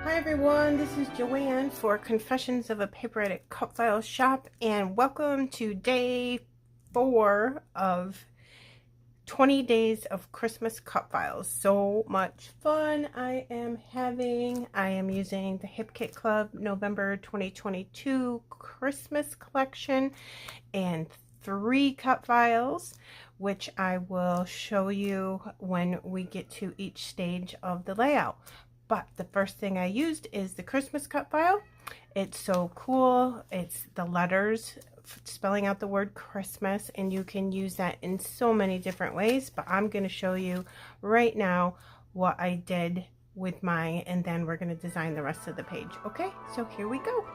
Hi everyone, this is Joanne for Confessions of a Paper Edit Cut File Shop, and welcome to day 4 of 20 days of Christmas cut files. So much fun I am having. I am using the Hip Kit Club November 2022 Christmas collection and 3 cut files, which I will show you when we get to each stage of the layout. But the first thing I used is the Christmas cut file. It's so cool. It's the letters spelling out the word Christmas, and you can use that in so many different ways. But I'm going to show you right now what I did with mine, and then we're going to design the rest of the page. Okay, so here we go.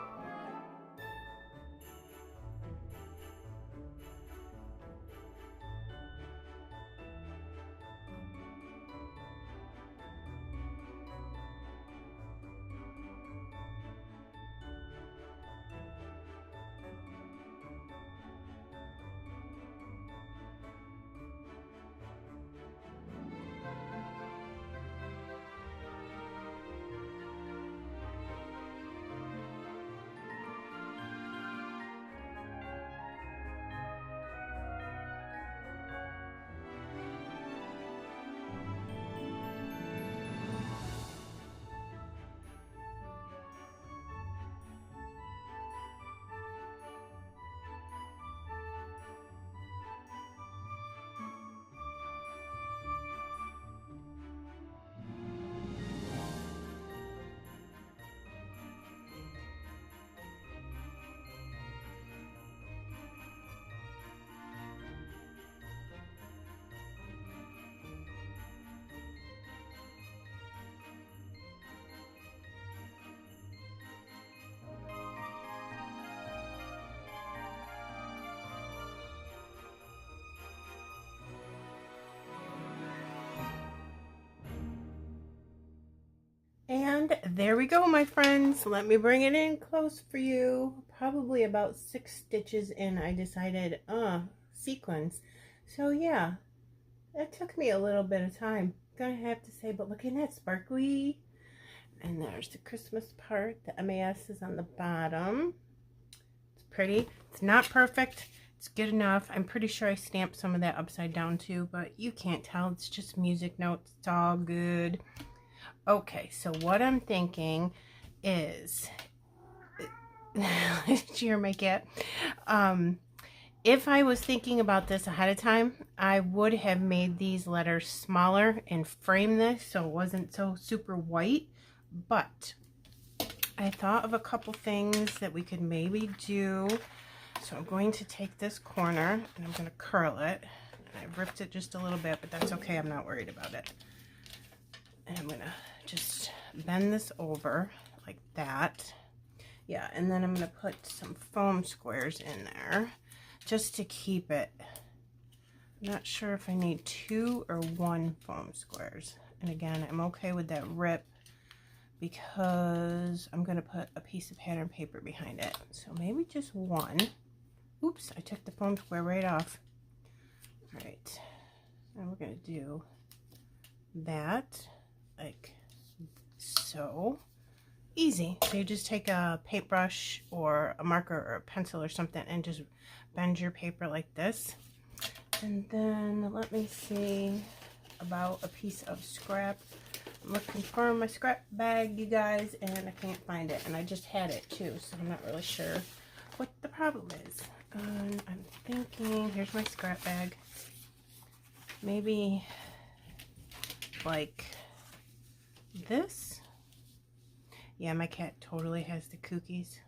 And there we go, my friends. Let me bring it in close for you. Probably about 6 stitches in, I decided, sequins. So yeah, that took me a little bit of time, gonna have to say, but look at that sparkly. And there's the Christmas part. The MAS is on the bottom. It's pretty. It's not perfect. It's good enough. I'm pretty sure I stamped some of that upside down too, but you can't tell. It's just music notes. It's all good. Okay, so what I'm thinking is, cheer my cat. If I was thinking about this ahead of time, I would have made these letters smaller and framed this so it wasn't so super white. But I thought of a couple things that we could maybe do. So I'm going to take this corner and I'm going to curl it. And I ripped it just a little bit, but that's okay. I'm not worried about it. And I'm going to just bend this over like that. Yeah, and then I'm going to put some foam squares in there just to keep it. I'm not sure if I need 2 or 1 foam squares. And again, I'm okay with that rip because I'm going to put a piece of pattern paper behind it. So maybe just 1. Oops, I took the foam square right off. All right, and we're going to do that like so. Easy. So you just take a paintbrush or a marker or a pencil or something and just bend your paper like this. And then let me see about a piece of scrap. I'm looking for my scrap bag, you guys, and I can't find it. And I just had it too, so I'm not really sure what the problem is. I'm thinking, here's my scrap bag. Maybe like this. Yeah, my cat totally has the cookies.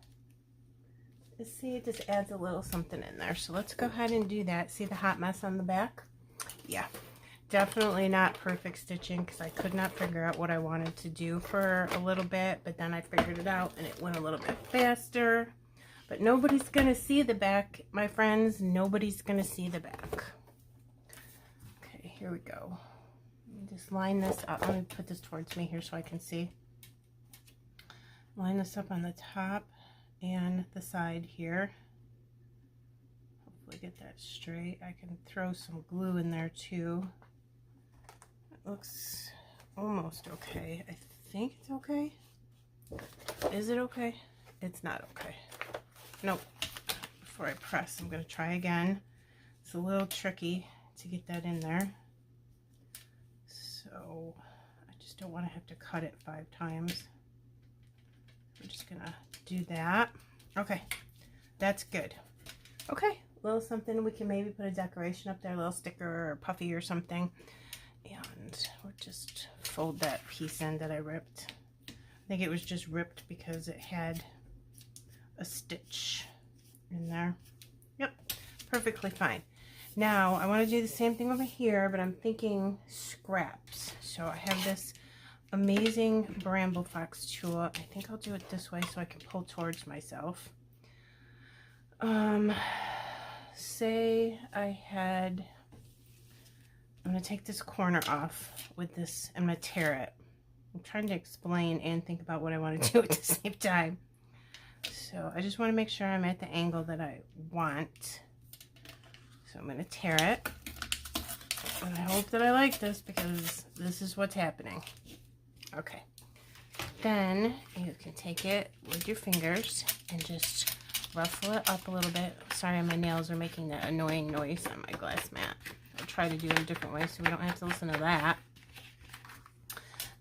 Let's see, it just adds a little something in there. So let's go ahead and do that. See the hot mess on the back? Yeah, definitely not perfect stitching because I could not figure out what I wanted to do for a little bit, but then I figured it out and it went a little bit faster. But nobody's gonna see the back, my friends. Nobody's gonna see the back. Okay, here we go. Just line this up. Let me put this towards me here so I can see. Line this up on the top and the side here. Hopefully get that straight. I can throw some glue in there too. It looks almost okay. I think it's okay. Is it okay? It's not okay. Nope. Before I press, I'm going to try again. It's a little tricky to get that in there. So I just don't want to have to cut it 5 times. We're just going to do that. Okay, that's good. Okay, a little something. We can maybe put a decoration up there, a little sticker or puffy or something. And we'll just fold that piece in that I ripped. I think it was just ripped because it had a stitch in there. Yep, perfectly fine. Now I want to do the same thing over here, but I'm thinking scraps. So I have this amazing bramble fox tulip. I think I'll do it this way so I can pull towards myself. Say I had, I'm going to take this corner off with this, I'm going to tear it. I'm trying to explain and think about what I want to do at the same time. So I just want to make sure I'm at the angle that I want. So I'm going to tear it. And I hope that I like this because this is what's happening. Okay. Then you can take it with your fingers and just ruffle it up a little bit. Sorry, my nails are making that annoying noise on my glass mat. I'll try to do it a different way so we don't have to listen to that.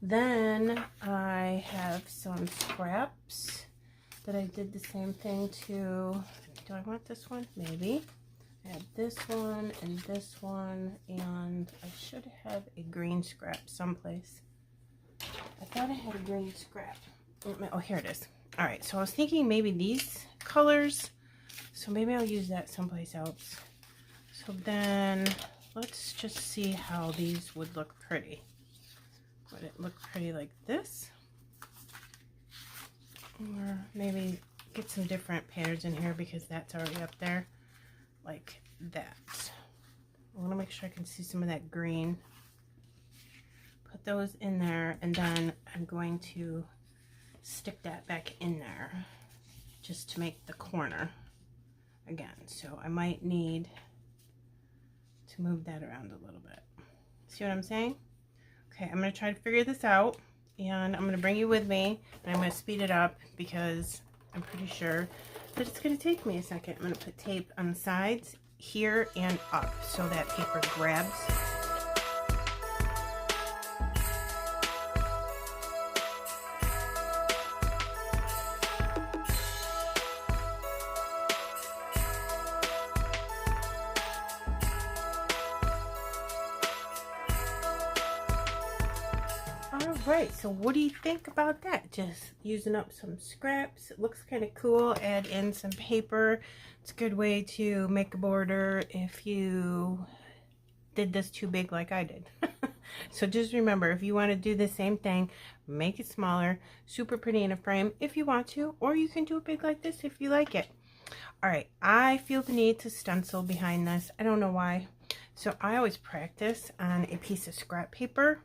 Then I have some scraps that I did the same thing to. Do I want this one? Maybe. I have this one, and I should have a green scrap someplace. I thought I had a green scrap. Oh, here it is. All right, so I was thinking maybe these colors. So maybe I'll use that someplace else. So then let's just see how these would look pretty. Would it look pretty like this? Or maybe get some different patterns in here because that's already up there. Like that. I want to make sure I can see some of that green. Put those in there, and then I'm going to stick that back in there just to make the corner again. So I might need to move that around a little bit. See what I'm saying? Okay, I'm going to try to figure this out, and I'm going to bring you with me, and I'm going to speed it up because I'm pretty sure that it's going to take me a second. I'm going to put tape on the sides here and up so that paper grabs. Alright, so what do you think about that? Just using up some scraps. It looks kind of cool. Add in some paper. It's a good way to make a border if you did this too big like I did. So just remember, if you want to do the same thing, make it smaller, super pretty in a frame if you want to, or you can do it big like this if you like it. Alright, I feel the need to stencil behind this. I don't know why. So I always practice on a piece of scrap paper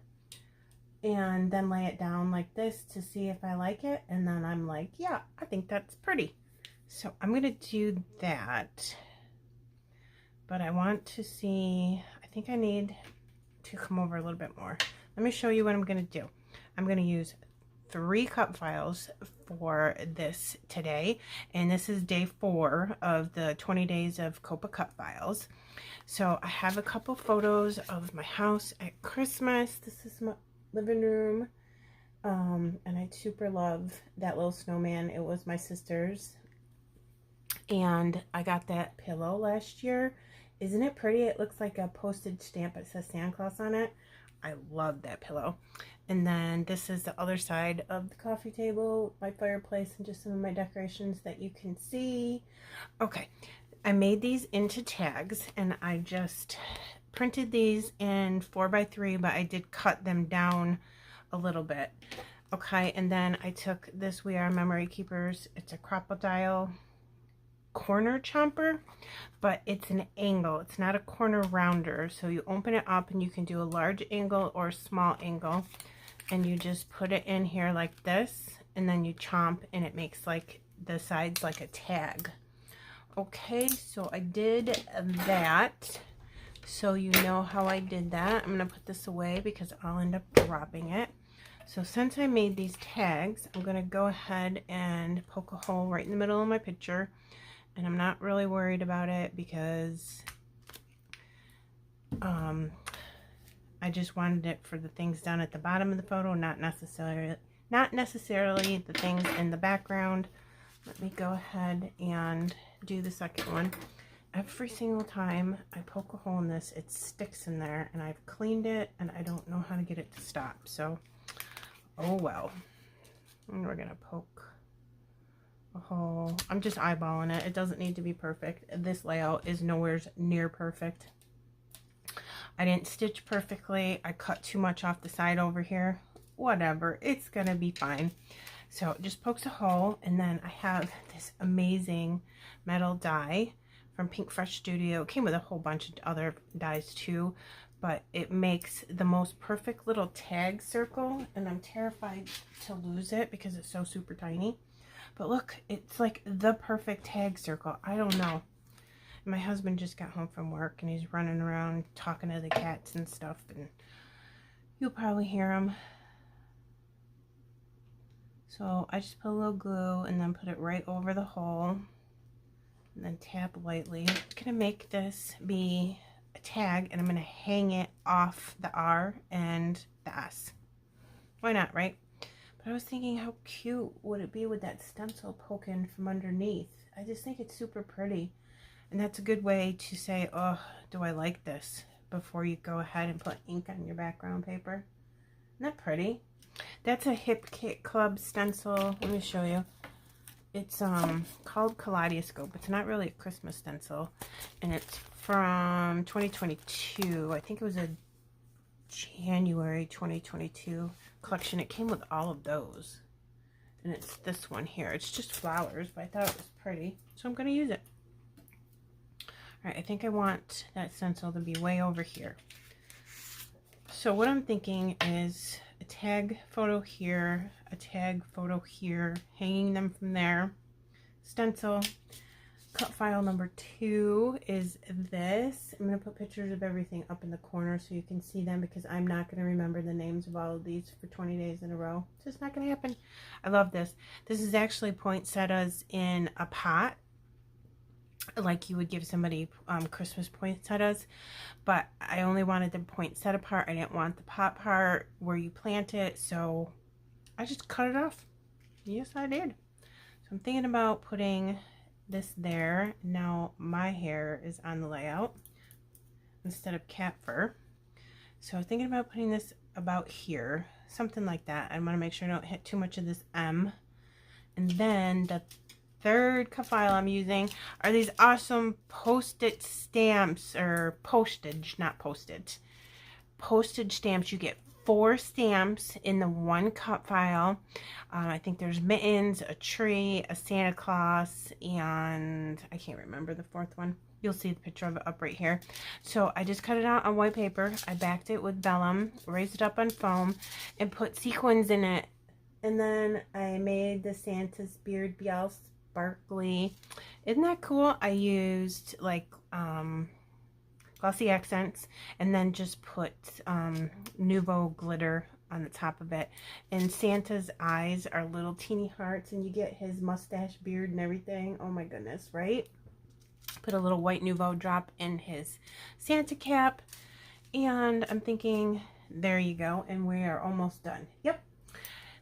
and then lay it down like this to see if I like it, and then I'm like, yeah, I think that's pretty. So I'm gonna do that, but I want to see, I think I need to come over a little bit more. Let me show you what I'm gonna do. I'm gonna use 3 cut files for this today, and this is day 4 of the 20 days of COAPA cut files. So I have a couple photos of my house at Christmas. This is my living room, and I super love that little snowman. It was my sister's, and I got that pillow last year. Isn't it pretty? It looks like a postage stamp. It says Santa Claus on it. I love that pillow. And then this is the other side of the coffee table, my fireplace, and just some of my decorations that you can see. Okay, I made these into tags, and I just printed these in 4x3, but I did cut them down a little bit. Okay, and then I took this We Are Memory Keepers. It's a crocodile corner chomper, but it's an angle. It's not a corner rounder. So you open it up and you can do a large angle or a small angle, and you just put it in here like this, and then you chomp, and it makes like the sides like a tag. Okay, so I did that. So you know how I did that. I'm going to put this away because I'll end up dropping it. So since I made these tags, I'm going to go ahead and poke a hole right in the middle of my picture. And I'm not really worried about it because I just wanted it for the things down at the bottom of the photo, not necessarily the things in the background. Let me go ahead and do the second one. Every single time I poke a hole in this, it sticks in there, and I've cleaned it and I don't know how to get it to stop. So, oh well. And we're gonna poke a hole. I'm just eyeballing it. It doesn't need to be perfect. This layout is nowhere near perfect. I didn't stitch perfectly. I cut too much off the side over here. Whatever, it's gonna be fine. So it just pokes a hole, and then I have this amazing metal die from Pink Fresh Studio. It came with a whole bunch of other dies too, but it makes the most perfect little tag circle, and I'm terrified to lose it because it's so super tiny. But look, it's like the perfect tag circle. I don't know. My husband just got home from work and he's running around talking to the cats and stuff, and you'll probably hear him. So I just put a little glue and then put it right over the hole and then tap lightly. I'm gonna make this be a tag, and I'm gonna hang it off the R and the S. Why not, right? But I was thinking, how cute would it be with that stencil poking from underneath? I just think it's super pretty. And that's a good way to say, oh, do I like this? Before you go ahead and put ink on your background paper. Isn't that pretty? That's a Hip Kit Club stencil. Let me show you. It's called Kaleidoscope. It's not really a Christmas stencil. And it's from 2022. I think it was a January 2022 collection. It came with all of those. And it's this one here. It's just flowers, but I thought it was pretty. So I'm going to use it. Alright, I think I want that stencil to be way over here. So what I'm thinking is a tag photo here, a tag photo here, hanging them from there. Stencil. Cut file number 2 is this. I'm going to put pictures of everything up in the corner so you can see them, because I'm not going to remember the names of all of these for 20 days in a row. It's just not going to happen. I love this. This is actually poinsettias in a pot, like you would give somebody Christmas poinsettias, but I only wanted the poinsettia part. I didn't want the pot part where you plant it, so I just cut it off. Yes, I did. So I'm thinking about putting this there. Now my hair is on the layout instead of cat fur, so I'm thinking about putting this about here, something like that. I want to make sure I don't hit too much of this M. And then the third cut file I'm using are these awesome post-it stamps, or postage, not postage. Postage stamps. You get 4 stamps in the one cut file. I think there's mittens, a tree, a Santa Claus, and I can't remember the 4th one. You'll see the picture of it up right here. So I just cut it out on white paper. I backed it with vellum, raised it up on foam, and put sequins in it. And then I made the Santa's beard be all sparkly. Isn't that cool? I used like glossy accents, and then just put Nouveau glitter on the top of it. And Santa's eyes are little teeny hearts, and you get his mustache, beard, and everything. Oh my goodness, right? Put a little white Nouveau drop in his Santa cap, and I'm thinking, there you go, and we are almost done. Yep.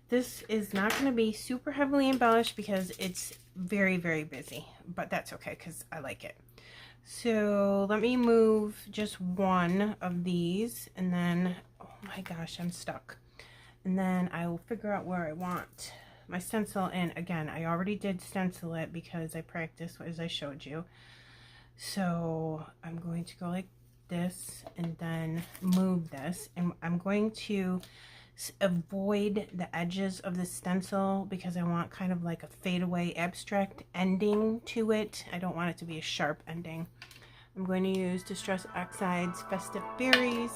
This is not going to be super heavily embellished because it's very, very busy, but that's okay because I like it. So let me move just one of these, and then, oh my gosh, I'm stuck. And then I will figure out where I want my stencil. And again, I already did stencil it because I practiced as I showed you. So I'm going to go like this and then move this, and I'm going to avoid the edges of the stencil because I want kind of like a fadeaway abstract ending to it. I don't want it to be a sharp ending. I'm going to use Distressed Oxide's Festive Berries.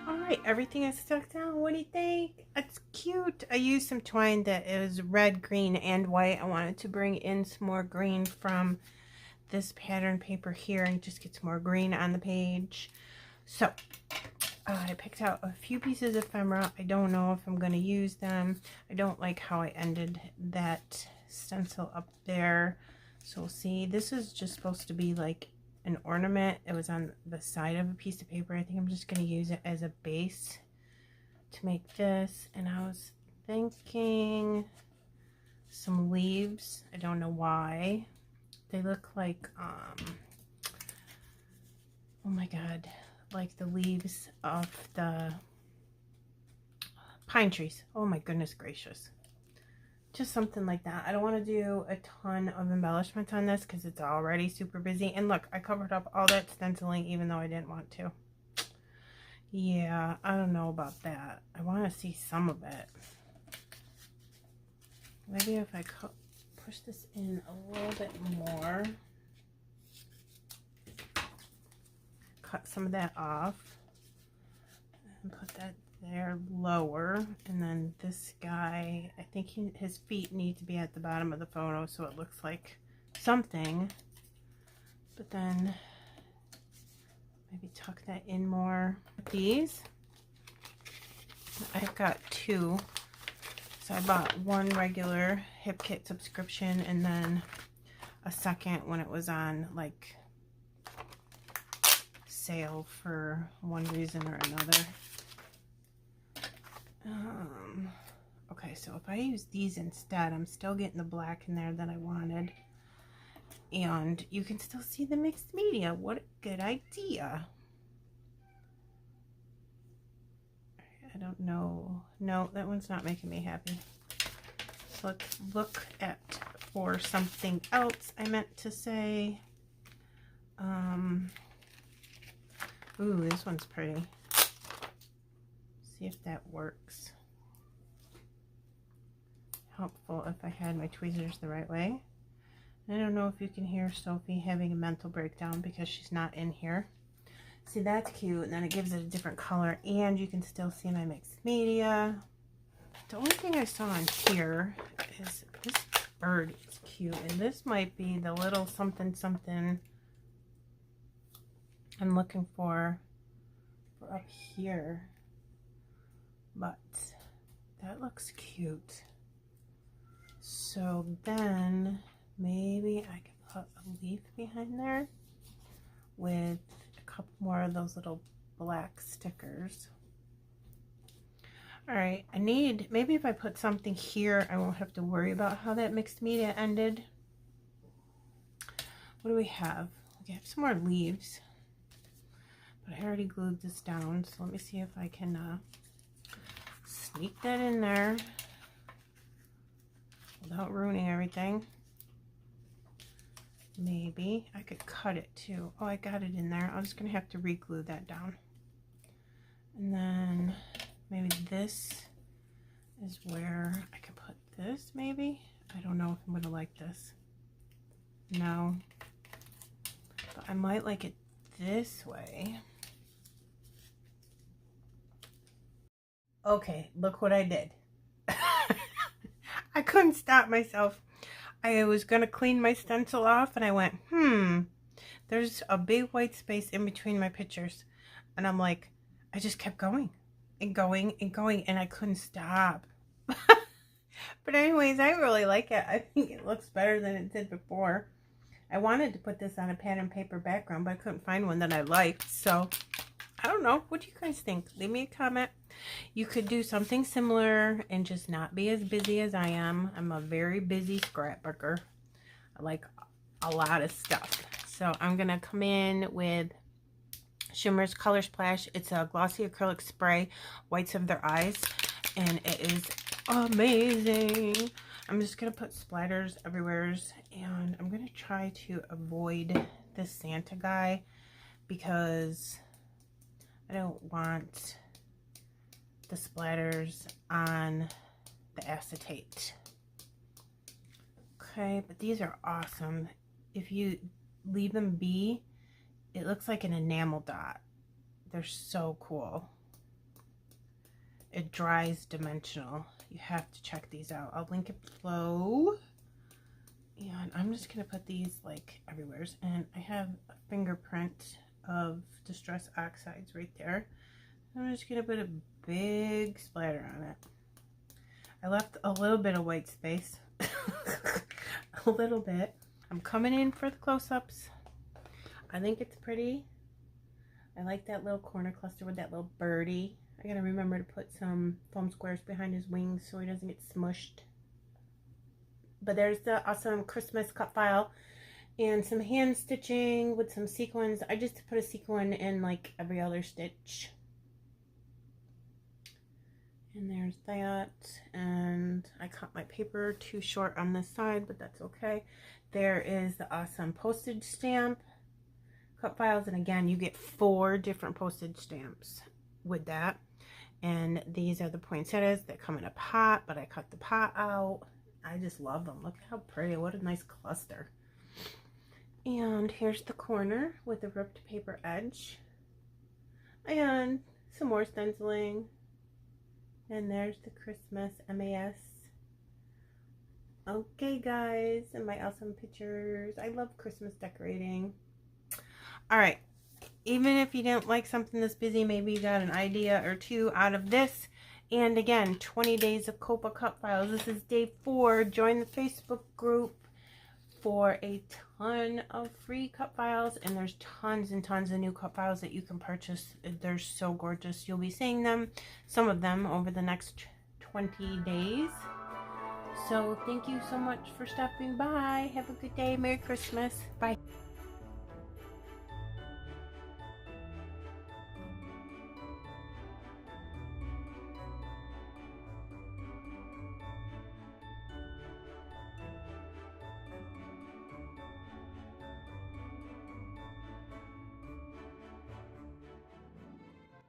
Alright, everything is stuck down. What do you think? It's cute. I used some twine that is red, green, and white. I wanted to bring in some more green from this pattern paper here and just get some more green on the page. So, I picked out a few pieces of ephemera. I don't know if I'm going to use them. I don't like how I ended that stencil up there. So we'll see. This is just supposed to be like an ornament. It was on the side of a piece of paper. I think I'm just going to use it as a base to make this. And I was thinking some leaves. I don't know why. They look like, oh my god, like the leaves of the pine trees. Oh my goodness gracious. Just something like that. I don't want to do a ton of embellishments on this because it's already super busy. And look, I covered up all that stenciling even though I didn't want to. Yeah, I don't know about that. I want to see some of it. Maybe if I push this in a little bit more. Cut some of that off. And put that there lower, and then this guy, I think his feet need to be at the bottom of the photo so it looks like something, but then maybe tuck that in more. These, I've got two, so I bought one regular Hip Kit subscription and then a second when it was on like sale for one reason or another. Okay, so if I use these instead, I'm still getting the black in there that I wanted. And you can still see the mixed media. What a good idea. I don't know. No, that one's not making me happy. So let's look at for something else I meant to say. Ooh, this one's pretty. See if that works. Helpful if I had my tweezers the right way. I don't know if you can hear Sophie having a mental breakdown because she's not in here. See, that's cute, and then it gives it a different color, and you can still see my mixed media. The only thing I saw on here is this bird is cute, and this might be the little something something I'm looking for up here. But that looks cute. So then maybe I could put a leaf behind there with a couple more of those little black stickers. All right, I need, maybe if I put something here, I won't have to worry about how that mixed media ended. What do we have? We have some more leaves, but I already glued this down. So let me see if I can sneak that in there without ruining everything. Maybe I could cut it too. Oh, I got it in there. I'm just gonna have to re-glue that down. And then maybe this is where I could put this, maybe. I don't know if I'm gonna like this. No. But I might like it this way. Okay, look what I did. I couldn't stop myself. I was going to clean my stencil off and I went, there's a big white space in between my pictures. And I'm like, I just kept going and going and going and I couldn't stop. But anyways, I really like it. I think it looks better than it did before. I wanted to put this on a pattern paper background, but I couldn't find one that I liked. So I don't know. What do you guys think? Leave me a comment. You could do something similar and just not be as busy as I am. I'm a very busy scrapbooker. I like a lot of stuff. So I'm going to come in with Shimmer's Color Splash. It's a glossy acrylic spray, Whites of Their Eyes, and it is amazing. I'm just going to put splatters everywhere, and I'm going to try to avoid this Santa guy because I don't want the splatters on the acetate. Okay, but these are awesome. If you leave them be, it looks like an enamel dot. They're so cool. it dries dimensional. You have to check these out. I'll link it below. And I'm just going to put these like everywhere. And I have a fingerprint of Distressed Oxides right there. I'm just going to put a big splatter on it. I left a little bit of white space. A little bit. I'm coming in for the close-ups. I think it's pretty. I like that little corner cluster with that little birdie. I gotta remember to put some foam squares behind his wings so he doesn't get smushed. But there's the awesome Christmas cut file and some hand stitching with some sequins. I just put a sequin in like every other stitch. And there's that. And I cut my paper too short on this side, but that's okay. There is the awesome postage stamp cut files, and again you get 4 different postage stamps with that. And these are the poinsettias that come in a pot, but I cut the pot out. I just love them. Look how pretty. What a nice cluster. And here's the corner with the ripped paper edge and some more stenciling. And there's the Christmas MAS. Okay guys, and my awesome pictures. I love Christmas decorating. All right, even if you don't like something this busy, maybe you got an idea or 2 out of this. And again, 20 days of COAPA cut files. This is day 4. Join the Facebook group for a ton of free cut files. And there's tons and tons of new cut files that you can purchase. They're so gorgeous. You'll be seeing them, some of them, over the next 20 days. So thank you so much for stopping by. Have a good day. Merry Christmas. Bye.